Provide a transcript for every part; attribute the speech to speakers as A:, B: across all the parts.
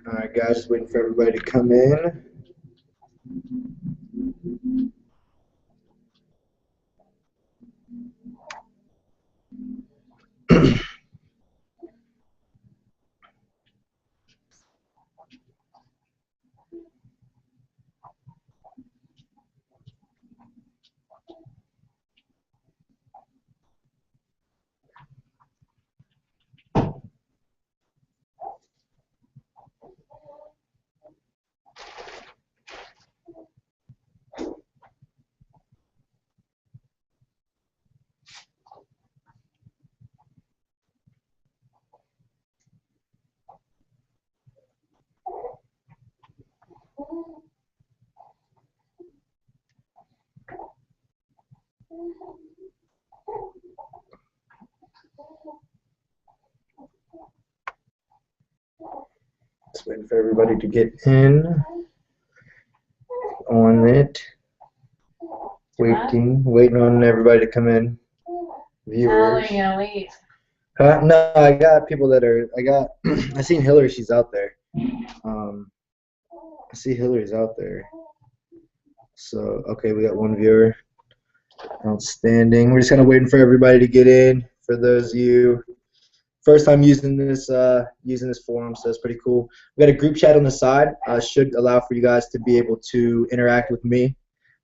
A: All right, guys, just waiting for everybody to come in. Just waiting for everybody to get in on it. Waiting on everybody to come in. Viewers.
B: How long are you gonna wait?
A: No, I got people that are. I seen Hillary. She's out there. I see Hillary's out there. So okay, we got one viewer. Outstanding. We're just kind of waiting for everybody to get in. For those of you first time using this forum, so it's pretty cool. We got a group chat on the side. Should allow for you guys to be able to interact with me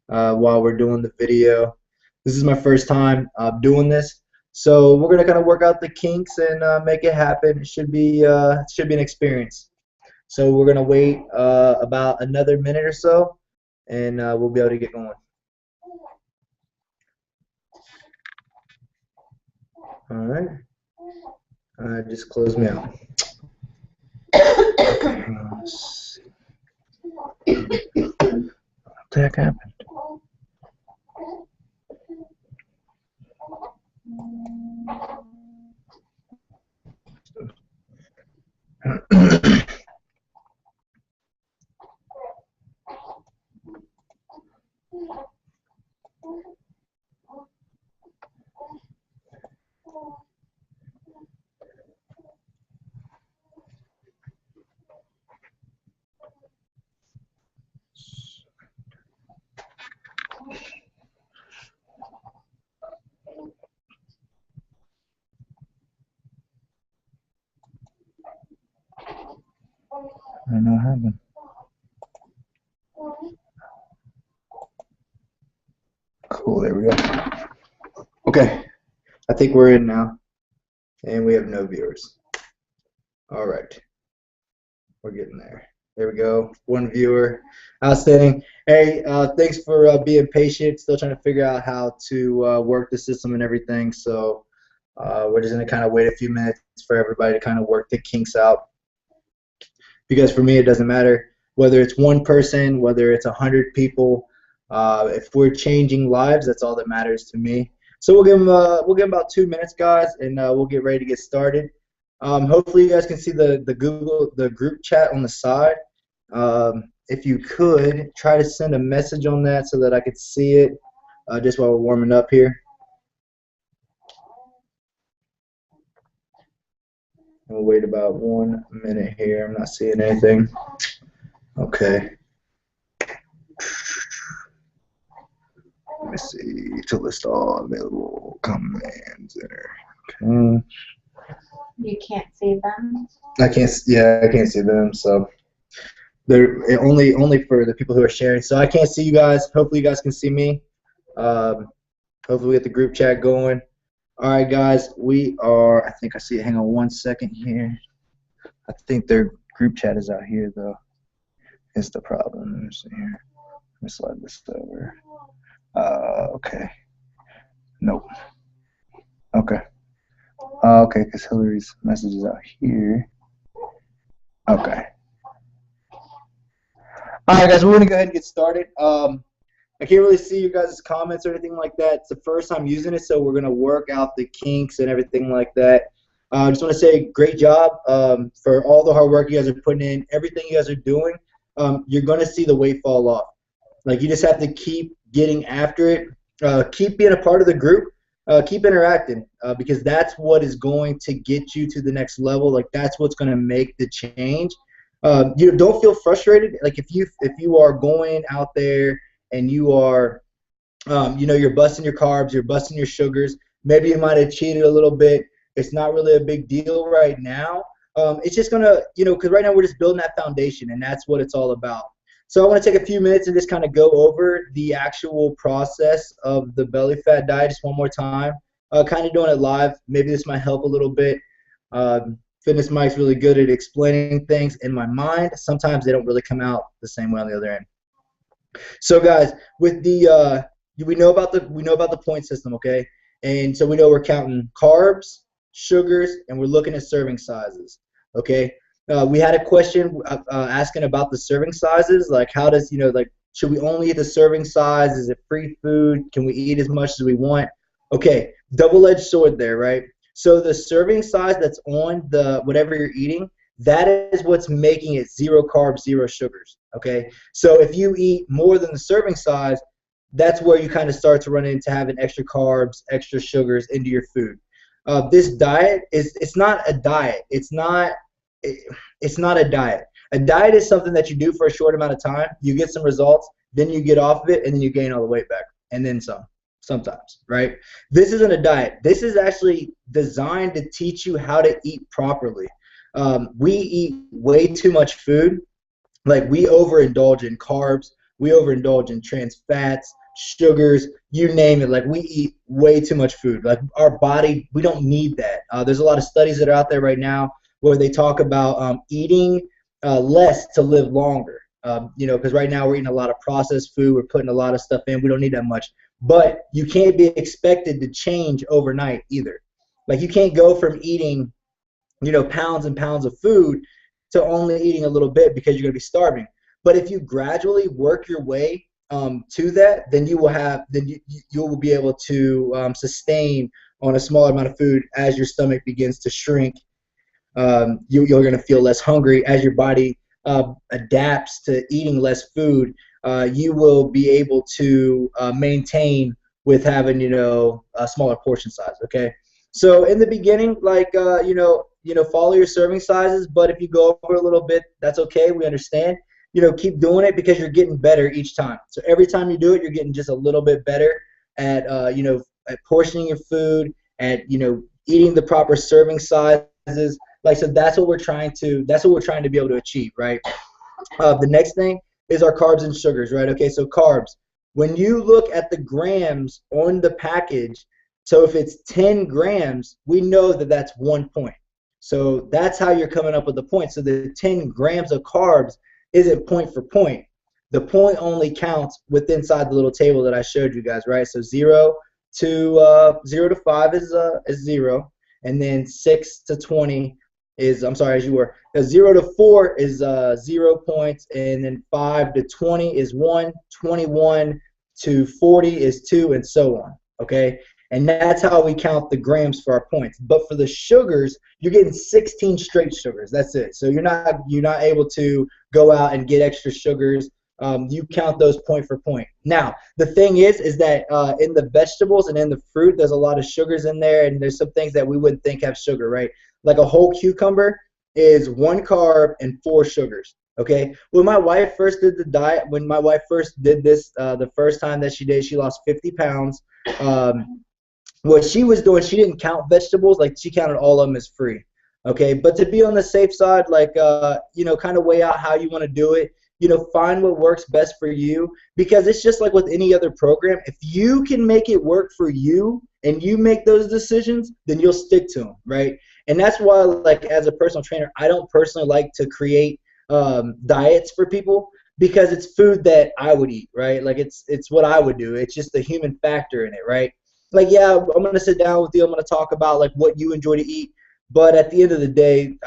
A: while we're doing the video. This is my first time doing this, so we're gonna kind of work out the kinks and make it happen. It should be an experience. So we're gonna wait about another minute or so, and we'll be able to get going. All right. Just close me out. What the heck happened? I don't know what happened. Cool, there we go. Okay, I think we're in now, and we have no viewers. All right, we're getting there. There we go, one viewer, outstanding. Hey, thanks for being patient. Still trying to figure out how to work the system and everything, so we're just gonna kind of wait a few minutes for everybody to kind of work the kinks out. Because for me, it doesn't matter whether it's one person, whether it's 100 people. If we're changing lives, that's all that matters to me. So we'll give them about 2 minutes, guys, and we'll get ready to get started. Hopefully, you guys can see the group chat on the side. If you could try to send a message on that so that I could see it just while we're warming up here. We'll wait about 1 minute here. I'm not seeing anything. Okay. Let me see. To list all available commands there. Okay.
B: You can't see them?
A: I can't. Yeah, I can't see them. So they're only for the people who are sharing. So I can't see you guys. Hopefully you guys can see me. Hopefully we get the group chat going. All right, guys, we are, I think I see it. Hang on 1 second here. I think their group chat is out here, though. It's the problem. Let me see here. Let me slide this over. Okay. Nope. Okay. Okay, because Hillary's message is out here. Okay. All right, guys, we're going to go ahead and get started. I can't really see you guys' comments or anything like that. It's the first time using it, so we're going to work out the kinks and everything like that. I just want to say great job for all the hard work you guys are putting in, everything you guys are doing. You're going to see the weight fall off. Like, you just have to keep getting after it. Keep being a part of the group. keep interacting because that's what is going to get you to the next level. Like that's what's going to make the change. You don't feel frustrated. Like if you are going out there and you are you're busting your carbs, you're busting your sugars. Maybe you might have cheated a little bit. It's not really a big deal right now. It's just gonna, because right now we're just building that foundation, and that's what it's all about. So I want to take a few minutes and just kind of go over the actual process of the belly fat diet just one more time. Kind of doing it live. Maybe this might help a little bit. Fitness Mike's really good at explaining things in my mind. Sometimes they don't really come out the same way on the other end. So guys, with the we know about the point system, okay? And so we know we're counting carbs, sugars, and we're looking at serving sizes, okay? We had a question asking about the serving sizes, like how does, like should we only eat the serving size? Is it free food? Can we eat as much as we want? Okay, double-edged sword there, right? So the serving size that's on the whatever you're eating, that is what's making it 0 carbs, 0 sugars, okay? So if you eat more than the serving size, that's where you kind of start to run into having extra carbs, extra sugars into your food. This diet it's not a diet. It's not a diet. A diet is something that you do for a short amount of time. You get some results, then you get off of it, and then you gain all the weight back, and then some. Sometimes, right? This isn't a diet. This is actually designed to teach you how to eat properly. We eat way too much food. Like we overindulge in carbs, we overindulge in trans fats, sugars, you name it. Like we eat way too much food. Like our body, we don't need that. There's a lot of studies that are out there right now where they talk about eating less to live longer. Because right now we're eating a lot of processed food. We're putting a lot of stuff in. We don't need that much. But you can't be expected to change overnight either. Like you can't go from eating, pounds and pounds of food to only eating a little bit because you're going to be starving. But if you gradually work your way to that, then you will be able to sustain on a smaller amount of food as your stomach begins to shrink. You're going to feel less hungry as your body adapts to eating less food. You will be able to maintain with having a smaller portion size. Okay, so in the beginning, like follow your serving sizes, but if you go over a little bit, that's okay. We understand. Keep doing it because you're getting better each time. So every time you do it, you're getting just a little bit better at at portioning your food, at eating the proper serving sizes. Like so, that's what we're trying to be able to achieve, right? The next thing is our carbs and sugars, right? Okay, so carbs. When you look at the grams on the package, so if it's 10 grams, we know that that's 1 point. So that's how you're coming up with the point. So the 10 grams of carbs isn't point for point. The point only counts within inside the little table that I showed you guys, right? So 0 to 5 is 0, and then 6 to 20 is, I'm sorry, 0 to 4 is 0 points, and then 5 to 20 is 1, 21 to 40 is 2, and so on, okay? And that's how we count the grams for our points. But for the sugars, you're getting 16 straight sugars. That's it. So you're not able to go out and get extra sugars. You count those point for point. Now, the thing is that in the vegetables and in the fruit, there's a lot of sugars in there, and there's some things that we wouldn't think have sugar, right? Like a whole cucumber is 1 carb and 4 sugars. Okay. When my wife first did the diet, when my wife first did this, the first time that she did, she lost 50 pounds. What she was doing, she didn't count vegetables, like she counted all of them as free. Okay, but to be on the safe side, like kind of weigh out how you want to do it. Find what works best for you, because it's just like with any other program. If you can make it work for you and you make those decisions, then you'll stick to them, right? And that's why, like, as a personal trainer, I don't personally like to create diets for people, because it's food that I would eat, right? Like it's what I would do. It's just the human factor in it, right? Like, yeah, I'm going to sit down with you. I'm going to talk about like what you enjoy to eat. But at the end of the day,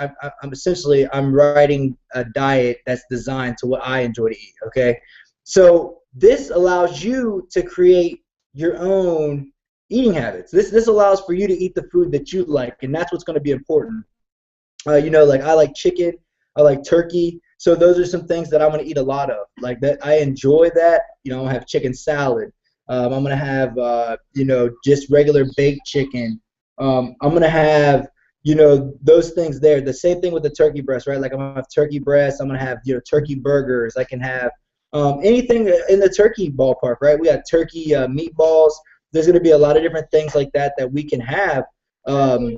A: I'm writing a diet that's designed to what I enjoy to eat, okay? So this allows you to create your own eating habits. This allows for you to eat the food that you like, and that's what's going to be important. Like I like chicken, I like turkey. So those are some things that I'm going to eat a lot of. Like that, I enjoy that. I have chicken salad. I'm gonna have just regular baked chicken. I'm gonna have those things there. The same thing with the turkey breast, right? Like I'm gonna have turkey breast. I'm gonna have turkey burgers. I can have anything in the turkey ballpark, right? We got turkey meatballs. There's gonna be a lot of different things like that that we can have um,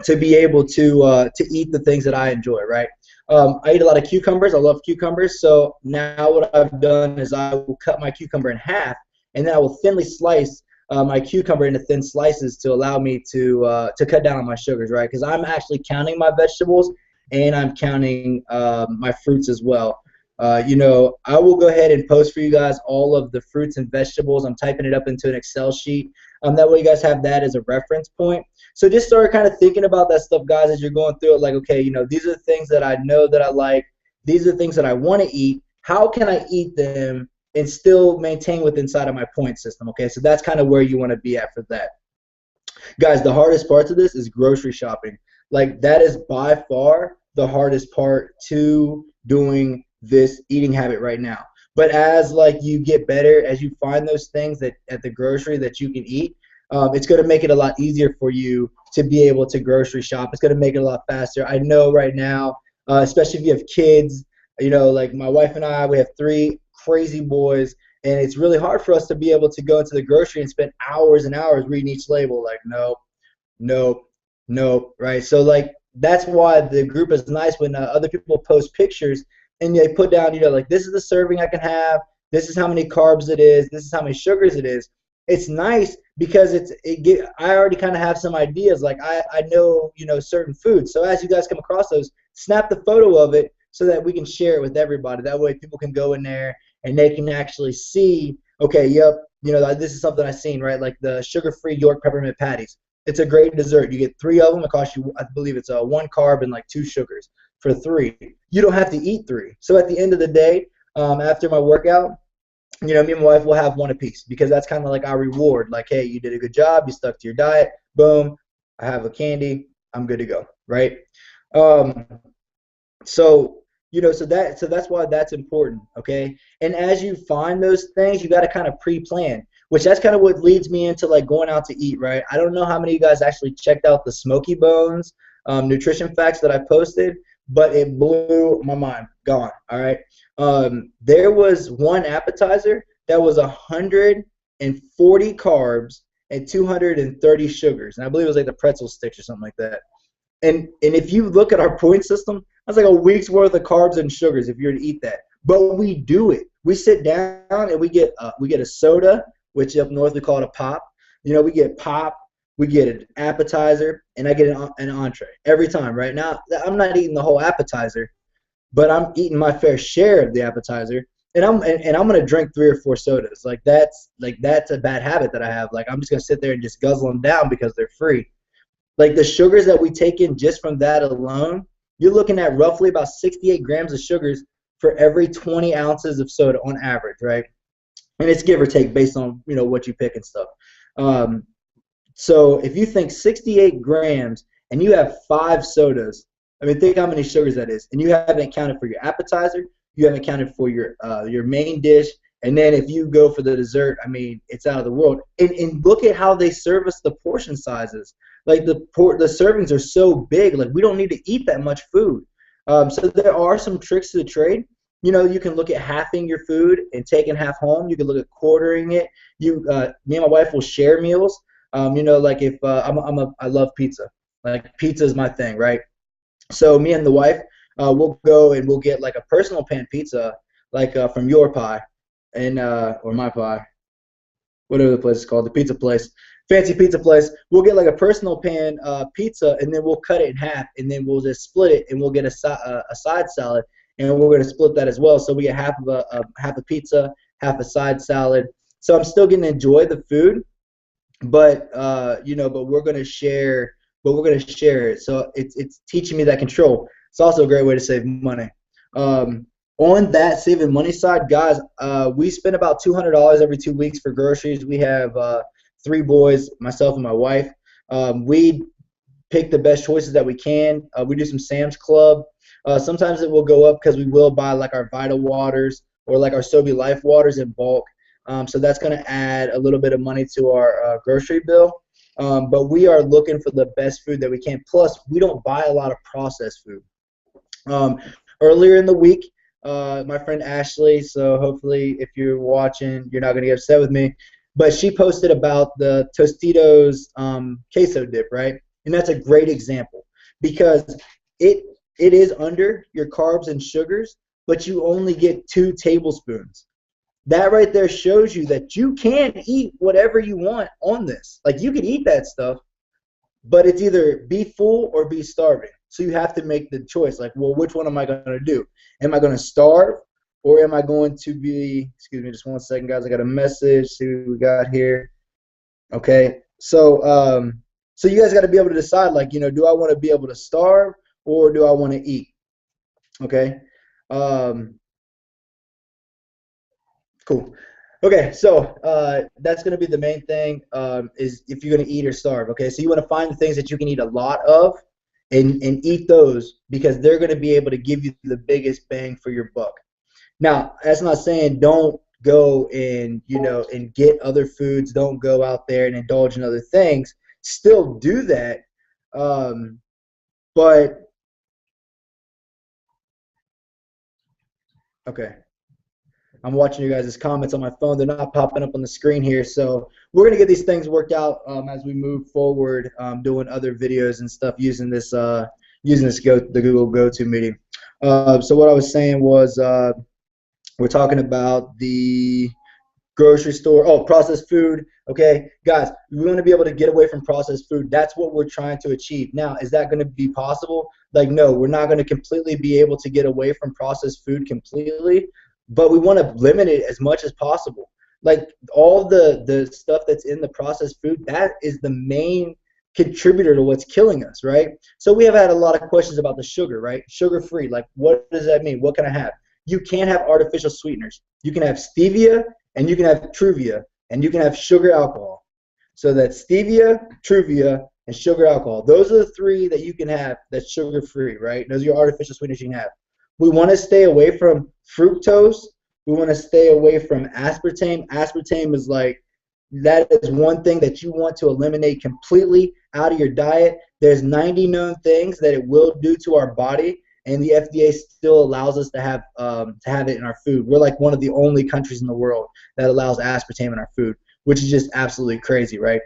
A: to be able to eat the things that I enjoy, right? I eat a lot of cucumbers. I love cucumbers. So now what I've done is I will cut my cucumber in half, and then I will thinly slice my cucumber into thin slices to allow me to cut down on my sugars, right? Because I'm actually counting my vegetables and I'm counting my fruits as well. I will go ahead and post for you guys all of the fruits and vegetables. I'm typing it up into an Excel sheet. That way you guys have that as a reference point. So just start kind of thinking about that stuff, guys, as you're going through it. Like, okay, these are the things that I know that I like. These are the things that I want to eat. How can I eat them and still maintain within inside of my point system? Okay, so that's kind of where you want to be at for that. Guys, the hardest parts of this is grocery shopping. Like that is by far the hardest part to doing this eating habit right now. But as like you get better, as you find those things that at the grocery that you can eat, it's going to make it a lot easier for you to be able to grocery shop. It's going to make it a lot faster. I know right now, especially if you have kids, like my wife and I, we have three crazy boys, and it's really hard for us to be able to go into the grocery and spend hours and hours reading each label. Like, nope, nope, nope, right? So, like, that's why the group is nice when other people post pictures and they put down, like, this is the serving I can have, this is how many carbs it is, this is how many sugars it is. It's nice because I already kind of have some ideas. Like, I know, certain foods. So as you guys come across those, snap the photo of it so that we can share it with everybody. That way people can go in there and they can actually see, okay, yep, this is something I've seen, right? Like the sugar-free York peppermint patties. It's a great dessert. You get 3 of them. It costs you, I believe it's 1 carb and like 2 sugars for 3. You don't have to eat 3. So at the end of the day, after my workout, me and my wife will have 1 apiece because that's kind of like our reward. Like, hey, you did a good job. You stuck to your diet. Boom. I have a candy. I'm good to go, right? Um, so that's why that's important, okay? And as you find those things, you got to kind of pre-plan, which that's kind of what leads me into like going out to eat, right? I don't know how many of you guys actually checked out the Smoky Bones nutrition facts that I posted, but it blew my mind. Gone, all right? There was one appetizer that was 140 carbs and 230 sugars, and I believe it was like the pretzel sticks or something like that. And if you look at our point system, that's like a week's worth of carbs and sugars if you're to eat that. But we do it. We sit down and we get a soda, which up north we call it a pop. We get pop, we get an appetizer, and I get an entree every time. Right now, I'm not eating the whole appetizer, but I'm eating my fair share of the appetizer, and I'm gonna drink 3 or 4 sodas. That's a bad habit that I have. Like I'm just gonna sit there and just guzzle them down because they're free. Like the sugars that we take in just from that alone, you're looking at roughly about 68 grams of sugars for every 20 ounces of soda on average, right? And it's give or take based on what you pick and stuff. So if you think 68 grams and you have 5 sodas, I mean, think how many sugars that is, and you haven't accounted for your appetizer, you haven't accounted for your main dish, and then if you go for the dessert, I mean, it's out of the world. And look at how they service the portion sizes. Like the servings are so big, like we don't need to eat that much food. So there are some tricks to the trade. You can look at halving your food and taking half home. You can look at quartering it. Me and my wife will share meals. Like if I love pizza. Like pizza is my thing, right? So me and the wife, we'll go and we'll get like a personal pan pizza, like from Your Pie, and or My Pie, whatever the place is called, the pizza place, fancy pizza place. We'll get like a personal pan pizza, and then we'll cut it in half, and then we'll just split it, and we'll get a side salad, and we're going to split that as well. So we get half a pizza, half a side salad. So I'm still getting to enjoy the food, but but we're going to share. But we're going to share it. So it's teaching me that control. It's also a great way to save money. On that saving money side, guys, we spend about $200 every 2 weeks for groceries. We have 3 boys, myself and my wife. We pick the best choices that we can. We do some Sam's Club. Sometimes it will go up because we will buy like our Vital Waters or like our Sobe Life Waters in bulk. So that's going to add a little bit of money to our grocery bill. But we are looking for the best food that we can. Plus, we don't buy a lot of processed food. Um, Earlier in the week, my friend Ashley, so hopefully if you're watching, you're not going to get upset with me, but she posted about the Tostitos queso dip, right? And that's a great example because it it is under your carbs and sugars, but you only get 2 tablespoons. That right there shows you that you can eat whatever you want on this. Like you can eat that stuff, but it's either be full or be starving. So you have to make the choice. Like, well, which one am I going to do? Am I going to starve or am I going to be, excuse me, just one second, guys. I got a message. See what we got here. Okay. So you guys got to be able to decide, like, do I want to be able to starve or do I want to eat? Okay. Cool. Okay, so that's going to be the main thing is if you're going to eat or starve. Okay, so you want to find the things that you can eat a lot of and eat those because they're going to be able to give you the biggest bang for your buck. Now, that's not saying don't go and get other foods. Don't go out there and indulge in other things. Still do that, but okay. I'm watching you guys' comments on my phone. They're not popping up on the screen here. So we're going to get these things worked out as we move forward, doing other videos and stuff using this the Google GoToMeeting. So what I was saying was we're talking about the grocery store. Oh, processed food. Okay, guys, we want to be able to get away from processed food. That's what we're trying to achieve. Now, is that going to be possible? Like, no, we're not going to completely be able to get away from processed food completely, but we want to limit it as much as possible. Like all the stuff that's in the processed food, that is the main contributor to what's killing us, right? So we have had a lot of questions about the sugar, right? Sugar free, like what does that mean? What can I have? You can't have artificial sweeteners. You can have stevia and you can have truvia and you can have sugar alcohol. So that's stevia, truvia, and sugar alcohol. Those are the 3 that you can have that's sugar free, right? Those are your artificial sweeteners you can have. We want to stay away from fructose. We want to stay away from aspartame. Aspartame is like, that is one thing that you want to eliminate completely out of your diet. There's 90 known things that it will do to our body, and the FDA still allows us to have it in our food. We're like one of the only countries in the world that allows aspartame in our food, which is just absolutely crazy, right?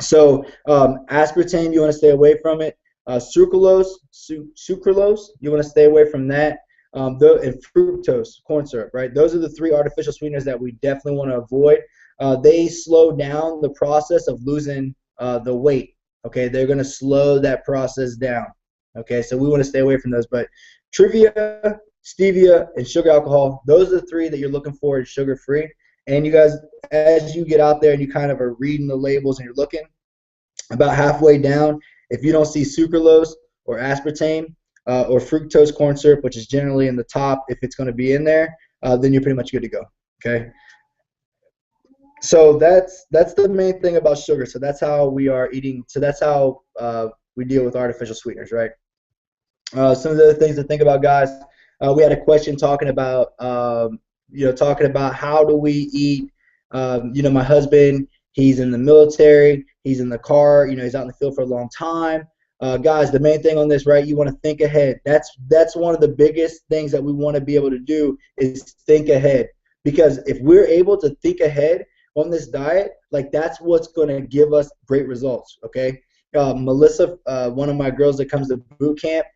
A: So aspartame, you want to stay away from it. Sucralose, you want to stay away from that. And fructose, corn syrup, right? Those are the 3 artificial sweeteners that we definitely want to avoid. They slow down the process of losing the weight. Okay, they're going to slow that process down. Okay, so we want to stay away from those. But trivia, stevia, and sugar alcohol, those are the 3 that you're looking for in sugar-free. And you guys, as you get out there and you kind of are reading the labels and you're looking, about halfway down, if you don't see sucralose or aspartame or fructose corn syrup, which is generally in the top if it's going to be in there, then you're pretty much good to go. Okay. So that's the main thing about sugar. So that's how we are eating. So that's how we deal with artificial sweeteners, right? Some of the other things to think about, guys. We had a question talking about how do we eat. My husband, he's in the military. He's in the car. He's out in the field for a long time. Guys, the main thing on this, right? You want to think ahead. That's one of the biggest things that we want to be able to do is think ahead. Because if we're able to think ahead on this diet, like that's what's going to give us great results. Okay. Melissa, one of my girls that comes to boot camp,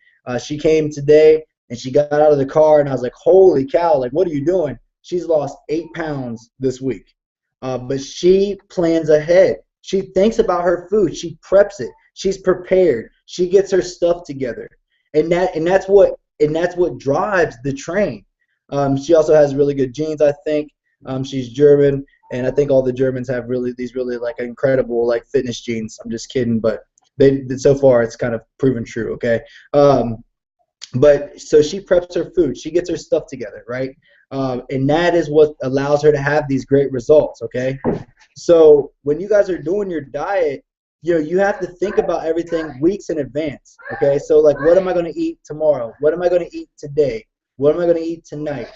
A: she came today and she got out of the car and I was like, holy cow, like what are you doing? She's lost 8 pounds this week. But she plans ahead. She thinks about her food. She preps it. She's prepared. She gets her stuff together. And that's what drives the train. She also has really good genes, I think. She's German, and I think all the Germans have these really like incredible like fitness genes. I'm just kidding, but so far it's kind of proven true. Okay, but so she preps her food. She gets her stuff together, right? And that is what allows her to have these great results. Okay, so when you guys are doing your diet, you have to think about everything weeks in advance. Okay, so like what am I going to eat tomorrow? What am I going to eat today? What am I going to eat tonight?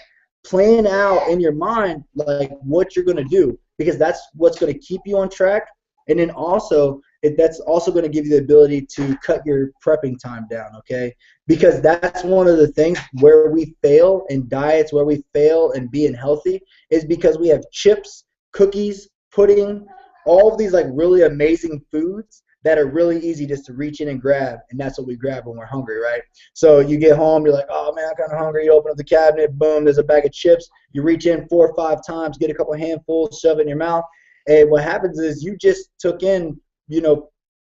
A: plan out in your mind like what you're going to do, because that's what's going to keep you on track. And then also that's also going to give you the ability to cut your prepping time down, okay? Because that's one of the things where we fail in diets, where we fail in being healthy, is because we have chips, cookies, pudding, all of these like really amazing foods that are really easy just to reach in and grab, and that's what we grab when we're hungry, right? So you get home, you're like, oh man, I'm kind of hungry. You open up the cabinet, boom, there's a bag of chips. You reach in 4 or 5 times, get a couple handfuls, shove it in your mouth, and what happens is you just took in,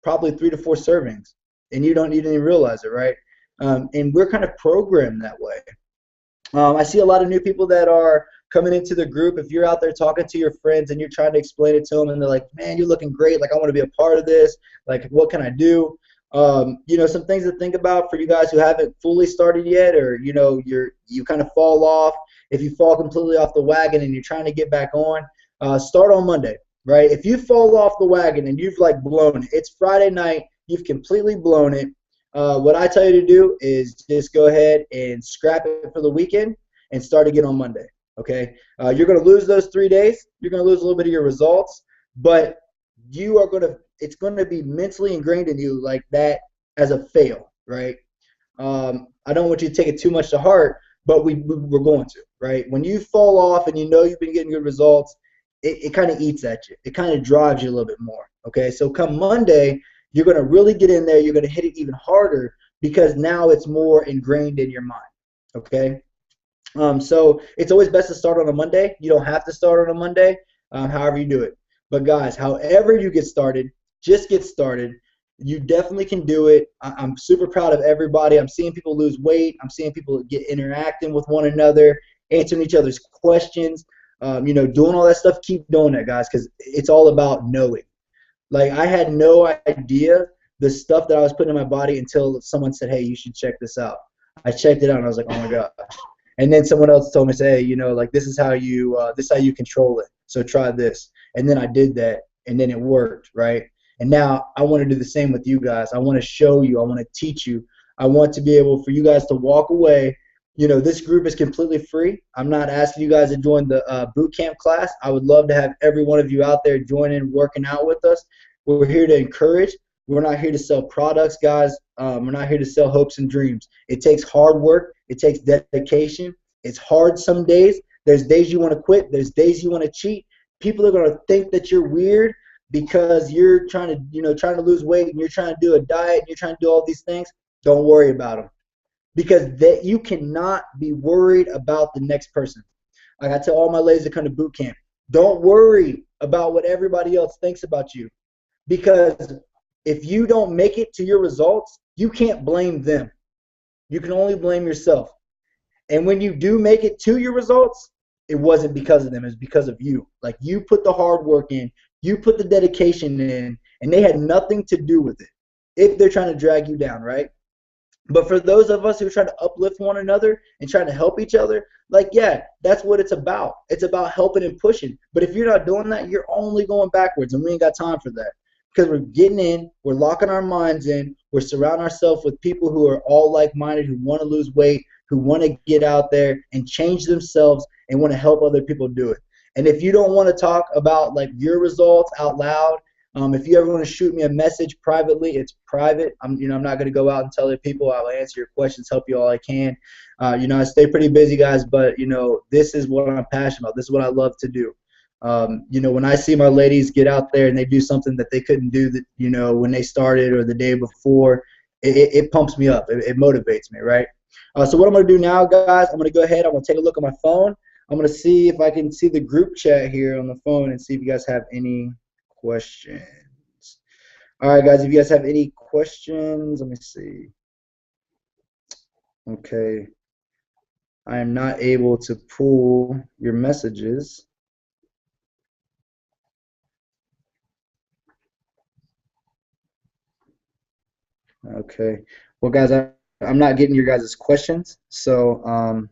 A: probably 3 to 4 servings, and you didn't even realize it, right? And we're kind of programmed that way. I see a lot of new people that are coming into the group. If you're out there talking to your friends and you're trying to explain it to them and they're like, man, you're looking great. Like, I want to be a part of this. Like, what can I do? Some things to think about for you guys who haven't fully started yet, or, you kind of fall off. If you fall completely off the wagon and you're trying to get back on, start on Monday, right? If you fall off the wagon and you've like blown it, it's Friday night, you've completely blown it. What I tell you to do is just go ahead and scrap it for the weekend and start again on Monday, okay? You're going to lose those 3 days. You're going to lose a little bit of your results, but it's going to be mentally ingrained in you like that as a fail, right? I don't want you to take it too much to heart, but we're going to, right? When you fall off and you've been getting good results, it kind of eats at you. It kind of drives you a little bit more, okay? So come Monday, you're going to really get in there. You're going to hit it even harder because now it's more ingrained in your mind, okay? So it's always best to start on a Monday. You don't have to start on a Monday, however you do it. But guys, however you get started, just get started. You definitely can do it. I'm super proud of everybody. I'm seeing people lose weight. I'm seeing people get interacting with one another, answering each other's questions, doing all that stuff. Keep doing that, guys, because it's all about knowing. Like, I had no idea the stuff that I was putting in my body until someone said, hey, you should check this out. I checked it out, and I was like, oh, my gosh. And then someone else told me, say, hey, like, this is how you control it. So try this. And then I did that, and then it worked, right? And now I want to do the same with you guys. I want to show you. I want to teach you. I want to be able for you guys to walk away. This group is completely free. I'm not asking you guys to join the boot camp class. I would love to have every one of you out there joining, working out with us. We're here to encourage. We're not here to sell products, guys. We're not here to sell hopes and dreams. It takes hard work. It takes dedication. It's hard some days. There's days you want to quit. There's days you want to cheat. People are going to think that you're weird because you're trying to lose weight and you're trying to do a diet and you're trying to do all these things. Don't worry about them. Because you cannot be worried about the next person. Like I tell all my ladies that come to boot camp, don't worry about what everybody else thinks about you. Because if you don't make it to your results, you can't blame them. You can only blame yourself. And when you do make it to your results, it wasn't because of them. It's because of you. Like, you put the hard work in. You put the dedication in. And they had nothing to do with it if they're trying to drag you down, right? But for those of us who are trying to uplift one another and trying to help each other, like, yeah, that's what it's about. It's about helping and pushing. But if you're not doing that, you're only going backwards, and we ain't got time for that. Because we're getting in, we're locking our minds in, we're surrounding ourselves with people who are all like-minded, who want to lose weight, who want to get out there and change themselves and want to help other people do it. And if you don't want to talk about, like, your results out loud, if you ever want to shoot me a message privately, it's private. I'm not going to go out and tell other people. I'll answer your questions, help you all I can. I stay pretty busy, guys, but, this is what I'm passionate about. This is what I love to do. When I see my ladies get out there and they do something that they couldn't do, when they started or the day before, it pumps me up. It motivates me, right? So what I'm going to do now, guys, I'm going to go ahead. I'm going to take a look at my phone. I'm going to see if I can see the group chat here on the phone and see if you guys have any questions. All right, guys, if you guys have any questions, let me see. Okay. I am not able to pull your messages. Okay. Well, guys, I'm not getting your guys' questions. So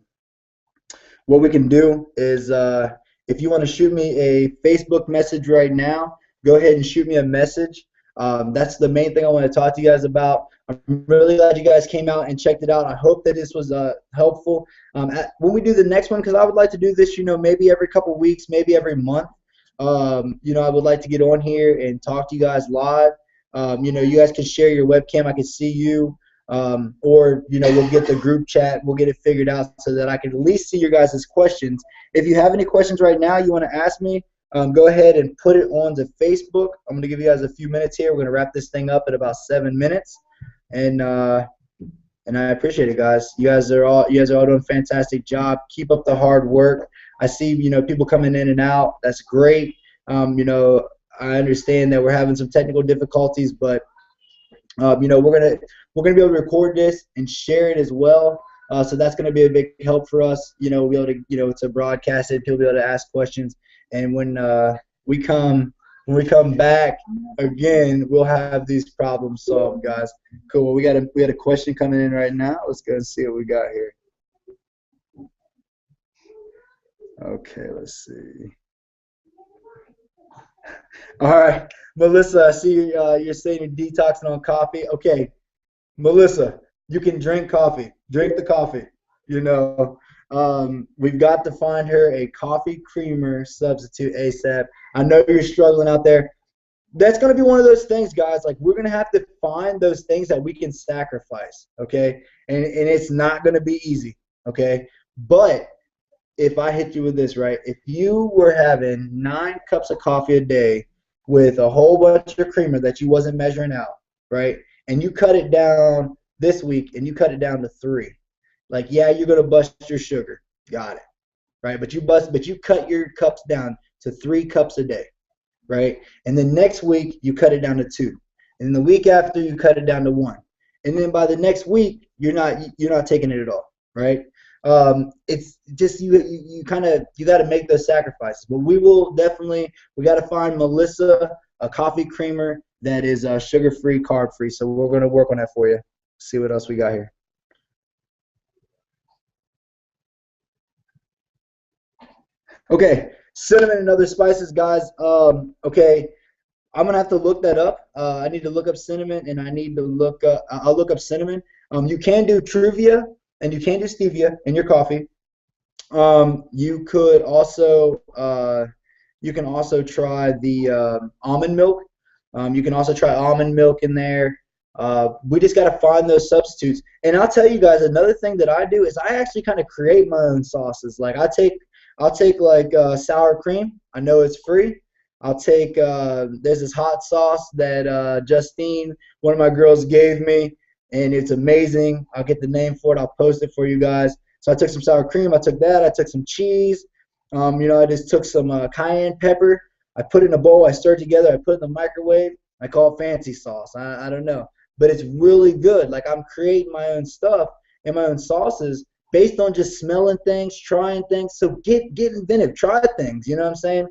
A: what we can do is if you want to shoot me a Facebook message right now, go ahead and shoot me a message. That's the main thing I want to talk to you guys about. I'm really glad you guys came out and checked it out. I hope that this was helpful. When we do the next one, because I would like to do this, maybe every couple weeks, maybe every month. I would like to get on here and talk to you guys live. You guys can share your webcam. I can see you. Or we'll get the group chat. We'll get it figured out so that I can at least see your guys' questions. If you have any questions right now you want to ask me, go ahead and put it on to Facebook. I'm going to give you guys a few minutes here. We're going to wrap this thing up at about 7 minutes. And I appreciate it, guys. You guys are all doing a fantastic job. Keep up the hard work. I see, people coming in and out. That's great. I understand that we're having some technical difficulties, but we're gonna be able to record this and share it as well. So that's gonna be a big help for us. We'll be able to to broadcast it. People will be able to ask questions. And when we come back again, we'll have these problems solved, guys. Cool. We had a question coming in right now. Let's go and see what we got here. Okay, let's see. All right, Melissa, I see you're saying you're detoxing on coffee. Okay, Melissa, you can drink coffee. Drink the coffee. We've got to find her a coffee creamer substitute ASAP. I know you're struggling out there. That's going to be one of those things, guys. Like, we're going to have to find those things that we can sacrifice, okay? And it's not going to be easy, okay? But if I hit you with this, right, if you were having 9 cups of coffee a day with a whole bunch of creamer that you wasn't measuring out, right, and you cut it down this week and you cut it down to 3, like, yeah, you're going to bust your sugar. Got it, right? But you cut your cups down to 3 cups a day, right? And then next week you cut it down to 2. And the week after you cut it down to 1. And then by the next week you're not taking it at all, right? It's just you got to make those sacrifices. But we got to find Melissa a coffee creamer that is sugar-free, carb-free. So we're going to work on that for you. See what else we got here. Okay, cinnamon and other spices, guys. Okay, I'm gonna have to look that up. I need to look up cinnamon, and I'll look up cinnamon. You can do Truvia and you can do stevia in your coffee. You can also try the almond milk. You can also try almond milk in there. We just got to find those substitutes. And I'll tell you guys, another thing that I do is I actually kind of create my own sauces. Like, I'll take like sour cream. I know it's free. I'll take there's this hot sauce that Justine, one of my girls, gave me, and it's amazing. I'll get the name for it. I'll post it for you guys. So I took some sour cream. I took that. I took some cheese. I just took some cayenne pepper. I put it in a bowl. I stirred it together. I put it in the microwave. I call it fancy sauce. I don't know. But it's really good. Like, I'm creating my own stuff and my own sauces based on just smelling things, trying things. So get inventive. Try things. You know what I'm saying?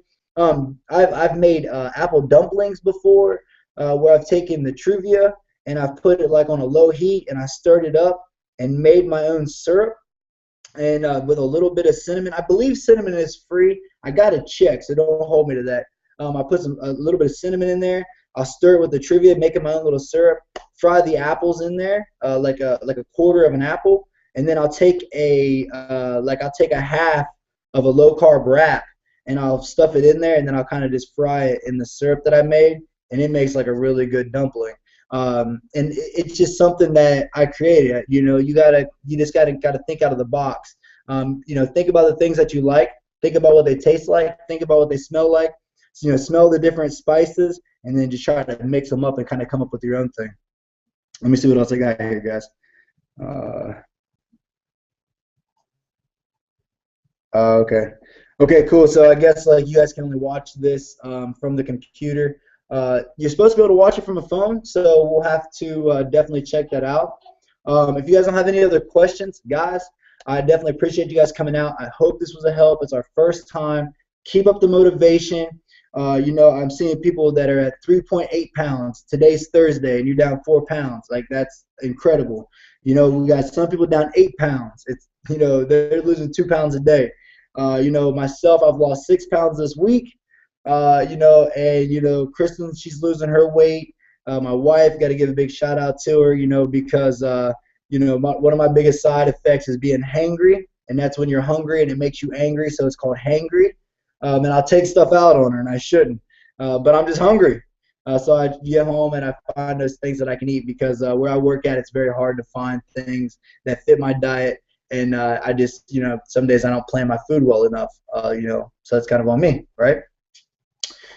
A: I've made apple dumplings before, where I've taken the Truvia and I've put it like on a low heat and I stirred it up and made my own syrup, and with a little bit of cinnamon. I believe cinnamon is free. I gotta check, so don't hold me to that. I put a little bit of cinnamon in there. I'll stir it with the Truvia, making my own little syrup. Fry the apples in there, like a quarter of an apple, and then I'll take a half of a low carb wrap, and I'll stuff it in there, and then I'll kind of just fry it in the syrup that I made, and it makes like a really good dumpling. And it's just something that I created. You just gotta think out of the box. Think about the things that you like. Think about what they taste like. Think about what they smell like. So, smell the different spices, and then just try to mix them up and kind of come up with your own thing. Let me see what else I got here, guys. Okay, cool. So I guess like you guys can only watch this from the computer. You're supposed to be able to watch it from a phone, so we'll have to definitely check that out. If you guys don't have any other questions, guys, I definitely appreciate you guys coming out. I hope this was a help. It's our first time. Keep up the motivation. I'm seeing people that are at 3.8 pounds. Today's Thursday, and you're down 4 pounds. Like, that's incredible. We got some people down 8 pounds. It's they're losing 2 pounds a day. Myself, I've lost 6 pounds this week. And Kristen, she's losing her weight. My wife, got to give a big shout out to her, because one of my biggest side effects is being hangry, and that's when you're hungry and it makes you angry, so it's called hangry. And I'll take stuff out on her, and I shouldn't, but I'm just hungry. So I get home and I find those things that I can eat because where I work at, it's very hard to find things that fit my diet. And I just, some days I don't plan my food well enough, so that's kind of on me, right?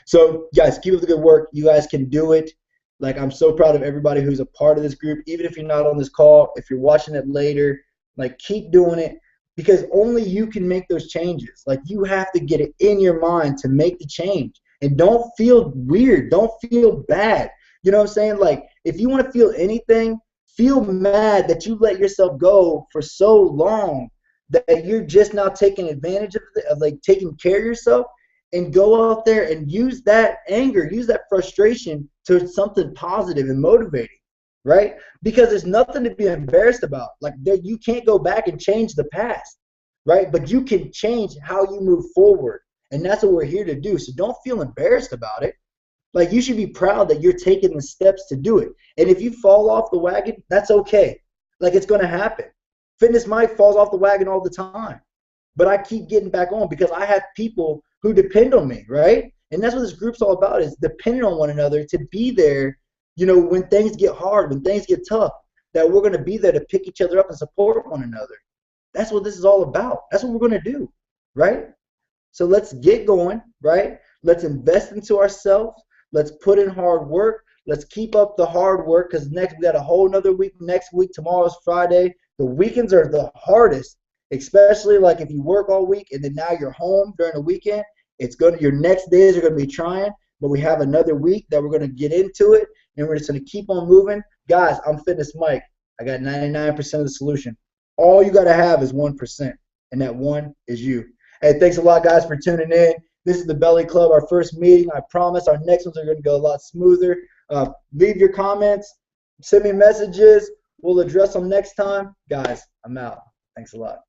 A: So, guys, keep up the good work. You guys can do it. Like, I'm so proud of everybody who's a part of this group. Even if you're not on this call, if you're watching it later, like, keep doing it because only you can make those changes. Like, you have to get it in your mind to make the change. And don't feel weird. Don't feel bad. You know what I'm saying? Like, if you want to feel anything, feel mad that you let yourself go for so long that you're just now taking advantage of like taking care of yourself, and go out there and use that anger, use that frustration to something positive and motivating, right? Because there's nothing to be embarrassed about. Like, you can't go back and change the past, right? But you can change how you move forward, and that's what we're here to do. So don't feel embarrassed about it. Like, you should be proud that you're taking the steps to do it. And if you fall off the wagon, that's okay. Like, it's going to happen. Fitness Mike falls off the wagon all the time. But I keep getting back on because I have people who depend on me, right? And that's what this group's all about, is depending on one another to be there, when things get hard, when things get tough, that we're going to be there to pick each other up and support one another. That's what this is all about. That's what we're going to do, right? So let's get going, right? Let's invest into ourselves. Let's put in hard work. Let's keep up the hard work because next we got a whole nother week. Next week, tomorrow's Friday. The weekends are the hardest, especially like if you work all week and then now you're home during the weekend. Your next days are going to be trying, but we have another week that we're going to get into it, and we're just going to keep on moving. Guys, I'm Fitness Mike. I got 99% of the solution. All you got to have is 1%, and that 1 is you. Hey, thanks a lot, guys, for tuning in. This is the Belly Club, our first meeting. I promise our next ones are going to go a lot smoother. Leave your comments. Send me messages. We'll address them next time. Guys, I'm out. Thanks a lot.